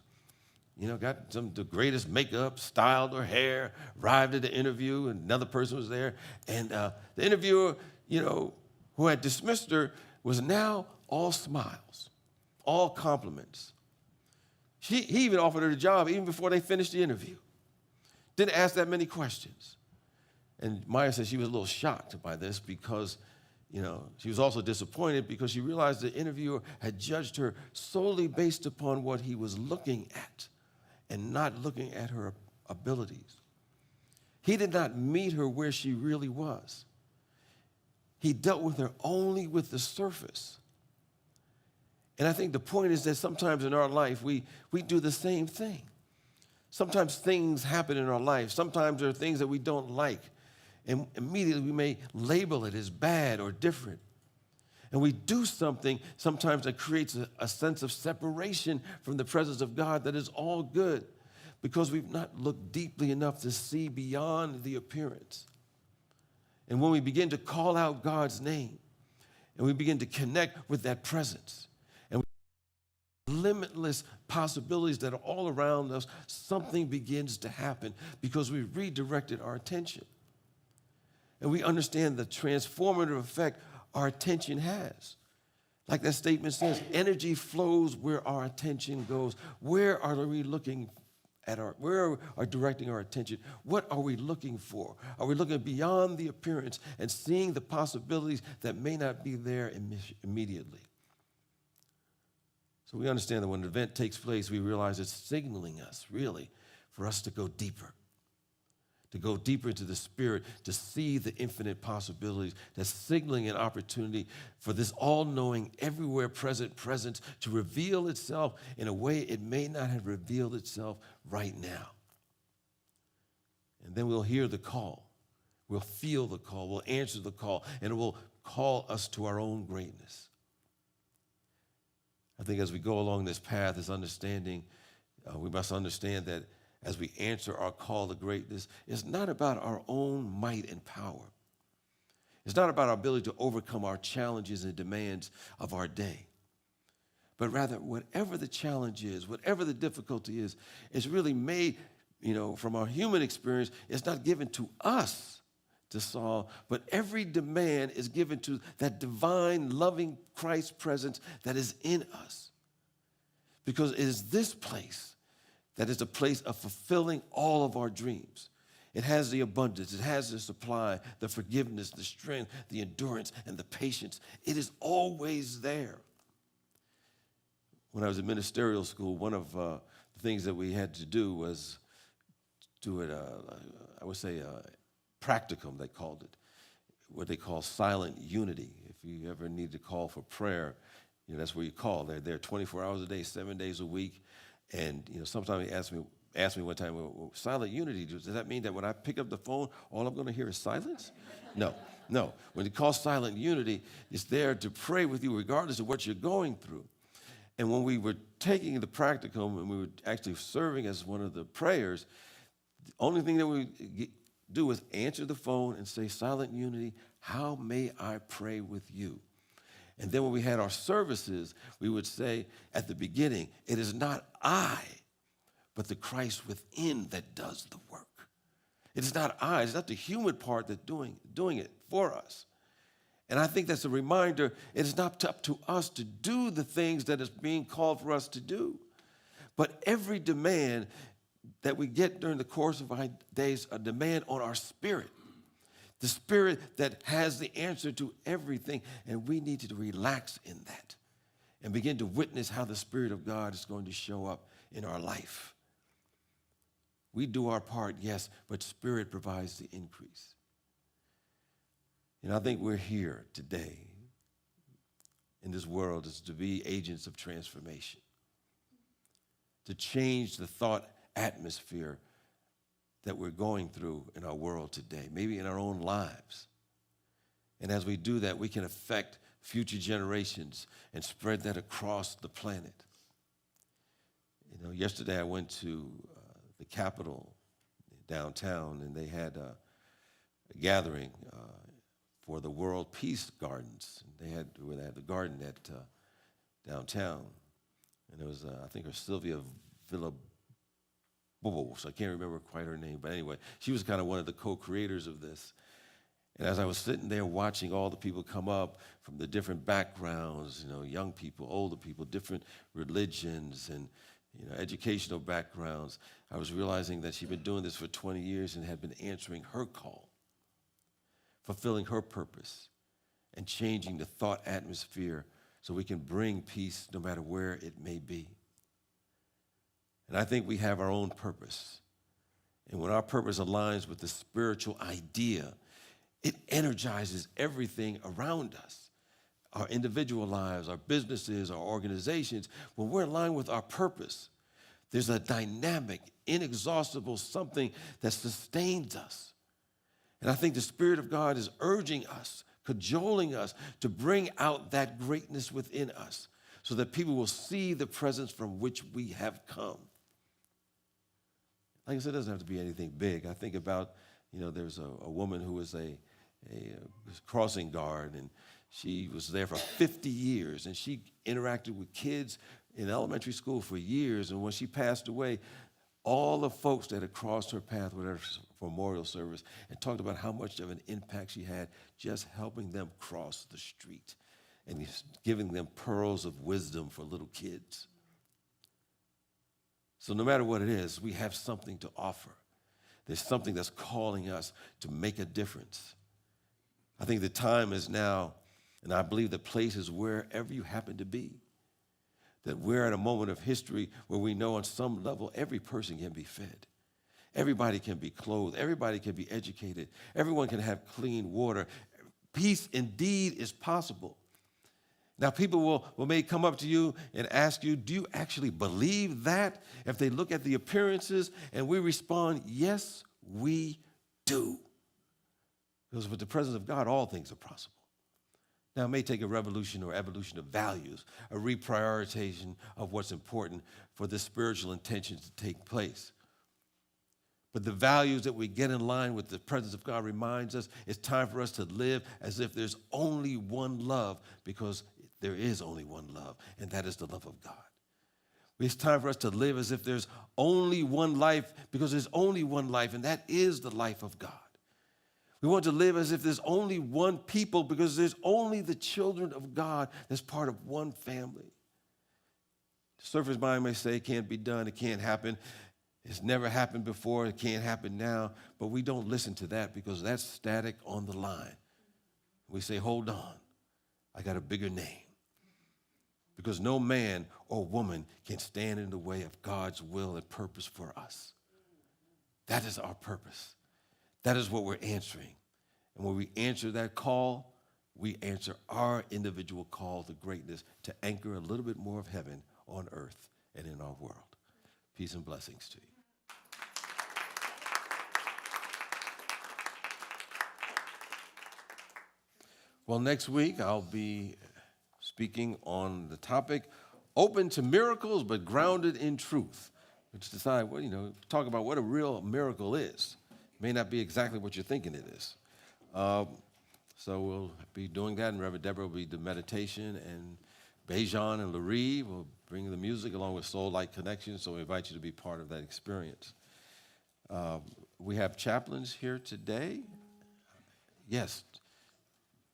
got the greatest makeup, styled her hair, arrived at the interview, and another person was there. And the interviewer, who had dismissed her, was now all smiles, all compliments. He even offered her the job even before they finished the interview. Didn't ask that many questions. And Maya said she was a little shocked by this because, she was also disappointed because she realized the interviewer had judged her solely based upon what he was looking at and not looking at her abilities. He did not meet her where she really was. He dealt with her only with the surface. And I think the point is that sometimes in our life, we do the same thing. Sometimes things happen in our life. Sometimes there are things that we don't like. And immediately we may label it as bad or different. And we do something sometimes that creates a sense of separation from the presence of God that is all good, because we've not looked deeply enough to see beyond the appearance. And when we begin to call out God's name and we begin to connect with that presence and limitless possibilities that are all around us, something begins to happen because we redirected our attention. And we understand the transformative effect our attention has. Like that statement says, energy flows where our attention goes. Where are we looking at where are directing our attention? What are we looking for? Are we looking beyond the appearance and seeing the possibilities that may not be there immediately? So we understand that when an event takes place, we realize it's signaling us, really, for us to go deeper into the spirit, to see the infinite possibilities, that's signaling an opportunity for this all-knowing, everywhere present presence to reveal itself in a way it may not have revealed itself right now. And then we'll hear the call. We'll feel the call. We'll answer the call, and it will call us to our own greatness. I think as we go along this path, this understanding, we must understand that as we answer our call to greatness is not about our own might and power. It's not about our ability to overcome our challenges and demands of our day. But rather, whatever the challenge is, whatever the difficulty is really made, from our human experience. It's not given to us to solve, but every demand is given to that divine, loving Christ presence that is in us. Because it is this place that is a place of fulfilling all of our dreams. It has the abundance, it has the supply, the forgiveness, the strength, the endurance, and the patience. It is always there. When I was in ministerial school, one of the things that we had to do was do it, practicum, they called it, what they call silent unity. If you ever need to call for prayer, that's where you call. They're there 24 hours a day, 7 days a week. And, sometimes he asked me one time, well, silent unity, does that mean that when I pick up the phone, all I'm going to hear is silence? No. When you call silent unity, it's there to pray with you regardless of what you're going through. And when we were taking the practicum and we were actually serving as one of the prayers, the only thing that we do was answer the phone and say, silent unity, how may I pray with you? And then when we had our services, we would say at the beginning, it is not I, but the Christ within that does the work. It is not I, it's not the human part that's doing it for us. And I think that's a reminder, it is not up to us to do the things that is being called for us to do. But every demand that we get during the course of our days, a demand on our spirit. The spirit that has the answer to everything, and we need to relax in that and begin to witness how the Spirit of God is going to show up in our life. We do our part, yes, but Spirit provides the increase. And I think we're here today in this world is to be agents of transformation, to change the thought atmosphere that we're going through in our world today, maybe in our own lives. And as we do that, we can affect future generations and spread that across the planet. Yesterday I went to the Capitol downtown, and they had a gathering for the World Peace Gardens. They had the garden at downtown, and it was I think it was Sylvia Phillips. So I can't remember quite her name, but anyway, she was kind of one of the co-creators of this. And as I was sitting there watching all the people come up from the different backgrounds, young people, older people, different religions and, educational backgrounds, I was realizing that she'd been doing this for 20 years and had been answering her call, fulfilling her purpose, and changing the thought atmosphere so we can bring peace no matter where it may be. And I think we have our own purpose. And when our purpose aligns with the spiritual idea, it energizes everything around us. Our individual lives, our businesses, our organizations. When we're aligned with our purpose, there's a dynamic, inexhaustible something that sustains us. And I think the Spirit of God is urging us, cajoling us to bring out that greatness within us so that people will see the presence from which we have come. Like I said, it doesn't have to be anything big. I think about, there's a woman who was a crossing guard, and she was there for 50 years, and she interacted with kids in elementary school for years, and when she passed away, all the folks that had crossed her path with her memorial service and talked about how much of an impact she had just helping them cross the street and giving them pearls of wisdom for little kids. So no matter what it is, we have something to offer. There's something that's calling us to make a difference. I think the time is now, and I believe the place is wherever you happen to be, that we're at a moment of history where we know on some level every person can be fed. Everybody can be clothed. Everybody can be educated. Everyone can have clean water. Peace indeed is possible. Now, people may come up to you and ask you, do you actually believe that? If they look at the appearances and we respond, yes, we do. Because with the presence of God, all things are possible. Now, it may take a revolution or evolution of values, a reprioritization of what's important for this spiritual intention to take place. But the values that we get in line with the presence of God reminds us it's time for us to live as if there's only one love, because there is only one love, and that is the love of God. It's time for us to live as if there's only one life, because there's only one life, and that is the life of God. We want to live as if there's only one people, because there's only the children of God that's part of one family. The surface mind may say it can't be done, it can't happen. It's never happened before, it can't happen now, but we don't listen to that because that's static on the line. We say, hold on, I got a bigger name. Because no man or woman can stand in the way of God's will and purpose for us. That is our purpose. That is what we're answering. And when we answer that call, we answer our individual call to greatness, to anchor a little bit more of heaven on earth and in our world. Peace and blessings to you. Well, next week I'll be speaking on the topic, open to miracles but grounded in truth. Which decide, talk about what a real miracle is. It may not be exactly what you're thinking it is. So we'll be doing that, and Reverend Deborah will be the meditation, and Bejan and Laree will bring the music along with Soul Light Connection, so we invite you to be part of that experience. We have chaplains here today. Yes,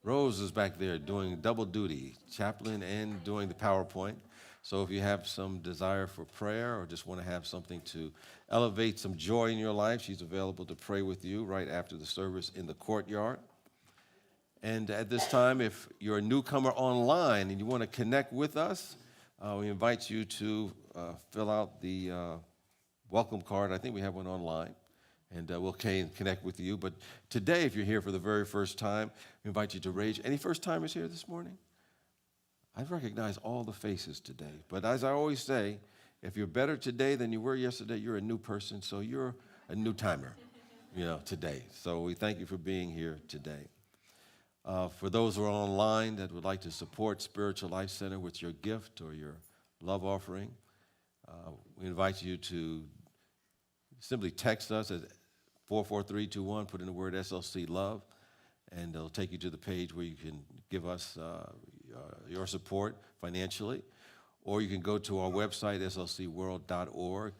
Rose is back there doing double duty, chaplain and doing the PowerPoint. So if you have some desire for prayer or just want to have something to elevate some joy in your life, she's available to pray with you right after the service in the courtyard. And at this time, if you're a newcomer online and you want to connect with us, we invite you to fill out the welcome card. I think we have one online, and we'll connect with you. But today, if you're here for the very first time, we invite you to raise. Any first-timers here this morning? I recognize all the faces today. But as I always say, if you're better today than you were yesterday, you're a new person, so you're a new timer, today. So we thank you for being here today. For those who are online that would like to support Spiritual Life Center with your gift or your love offering, we invite you to simply text us at 44321, put in the word SLC Love, and it'll take you to the page where you can give us your support financially. Or you can go to our website, slcworld.org,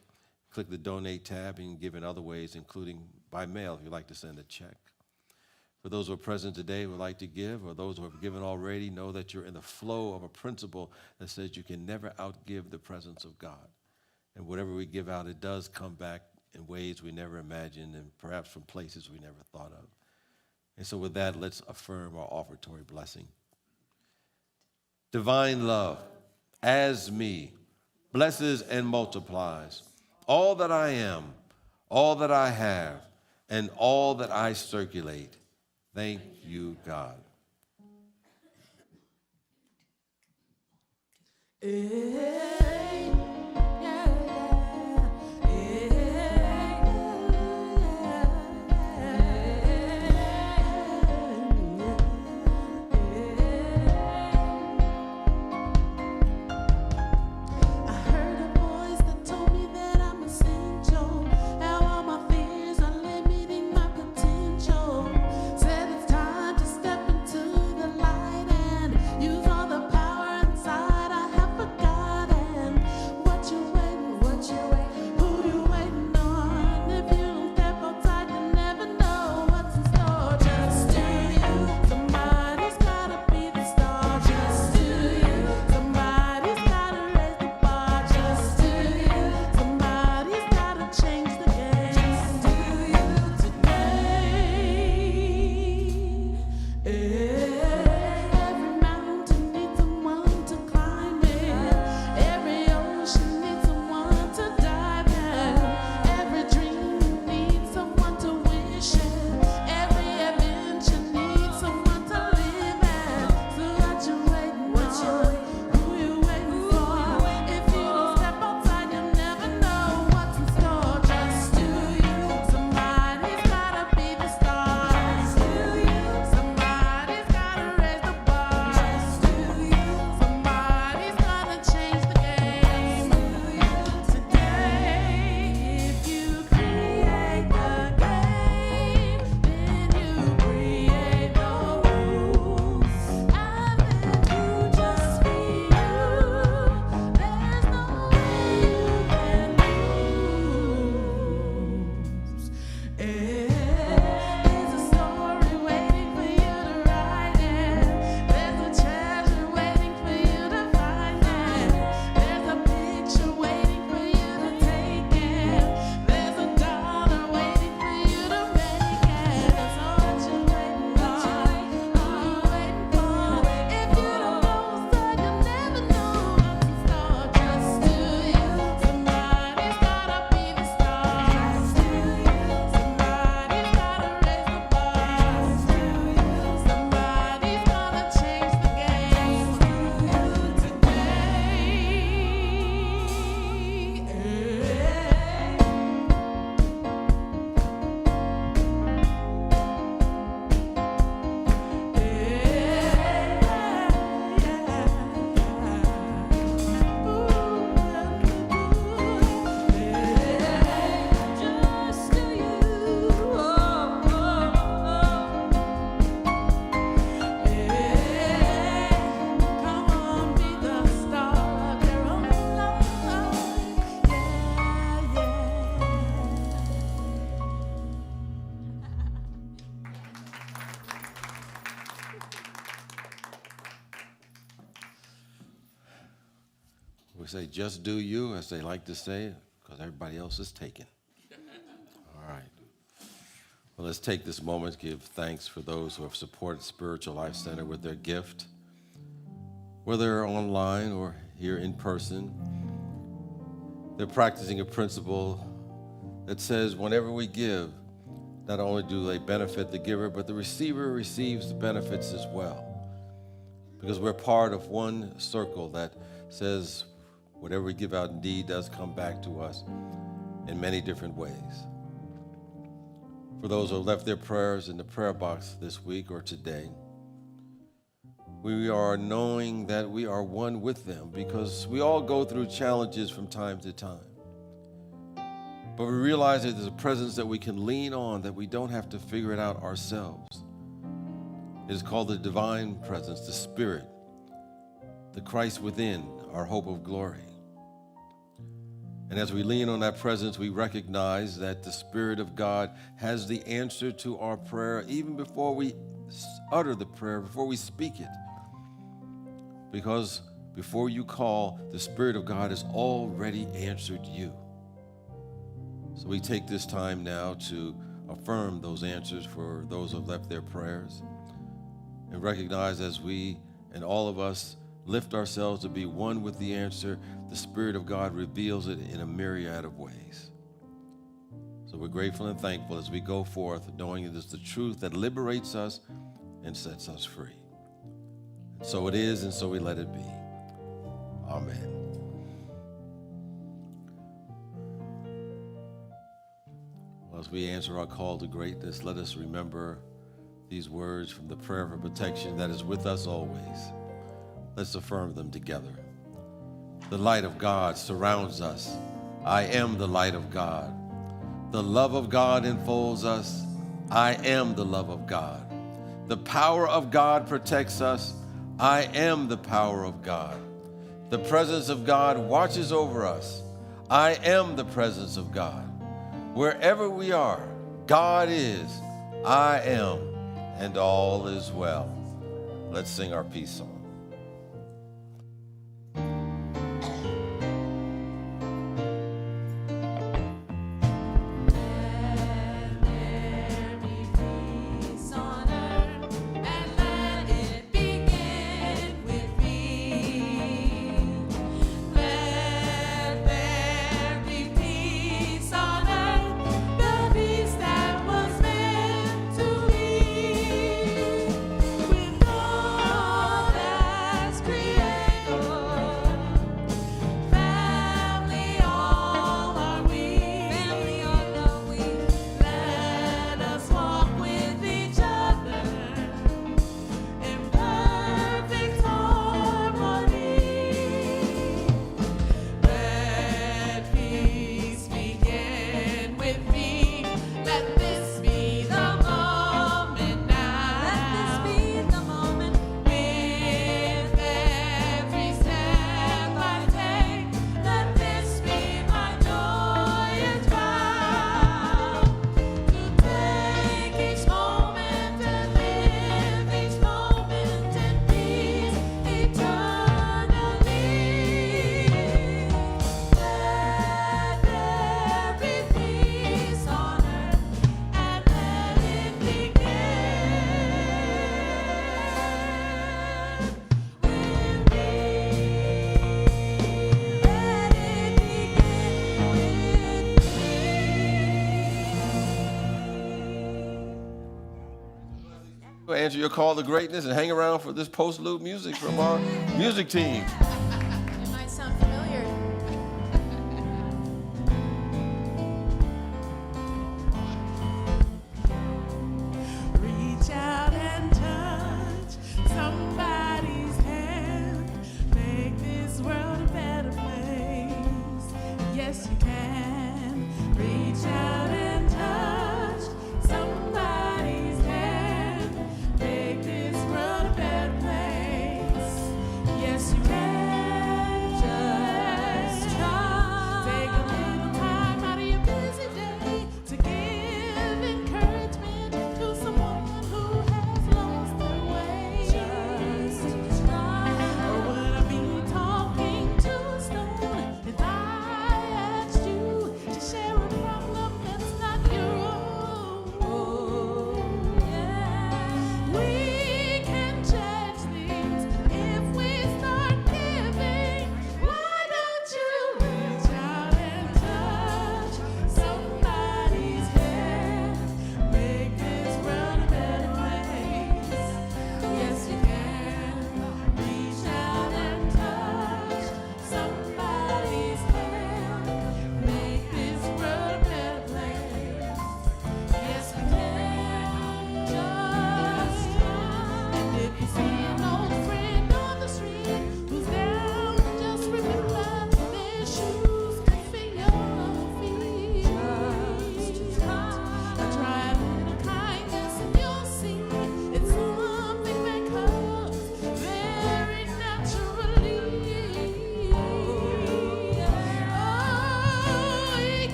click the Donate tab, and give in other ways, including by mail if you'd like to send a check. For those who are present today who would like to give, or those who have given already, know that you're in the flow of a principle that says you can never outgive the presence of God. And whatever we give out, it does come back in ways we never imagined and perhaps from places we never thought of. And so with that, let's affirm our offertory blessing. Divine love, as me, blesses and multiplies all that I am, all that I have, and all that I circulate. Thank you, God. We say, just do you, as they like to say, because everybody else is taken. All right. Well, let's take this moment to give thanks for those who have supported Spiritual Life Center with their gift, whether online or here in person. They're practicing a principle that says whenever we give, not only do they benefit the giver, but the receiver receives the benefits as well. Because we're part of one circle that says whatever we give out indeed does come back to us in many different ways. For those who have left their prayers in the prayer box this week or today, we are knowing that we are one with them because we all go through challenges from time to time. But we realize that there's a presence that we can lean on, that we don't have to figure it out ourselves. It is called the divine presence, the Spirit, the Christ within, our hope of glory. And as we lean on that presence, we recognize that the Spirit of God has the answer to our prayer even before we utter the prayer, before we speak it. Because before you call, the Spirit of God has already answered you. So we take this time now to affirm those answers for those who have left their prayers and recognize as we and all of us lift ourselves to be one with the answer, the Spirit of God reveals it in a myriad of ways. So we're grateful and thankful as we go forth, knowing it is the truth that liberates us and sets us free. And so it is, and so we let it be. Amen. Well, as we answer our call to greatness, let us remember these words from the prayer for protection that is with us always. Let's affirm them together. The light of God surrounds us. I am the light of God. The love of God enfolds us. I am the love of God. The power of God protects us. I am the power of God. The presence of God watches over us. I am the presence of God. Wherever we are, God is, I am, and all is well. Let's sing our peace song. Answer your call to greatness and hang around for this post-loop music from our music team.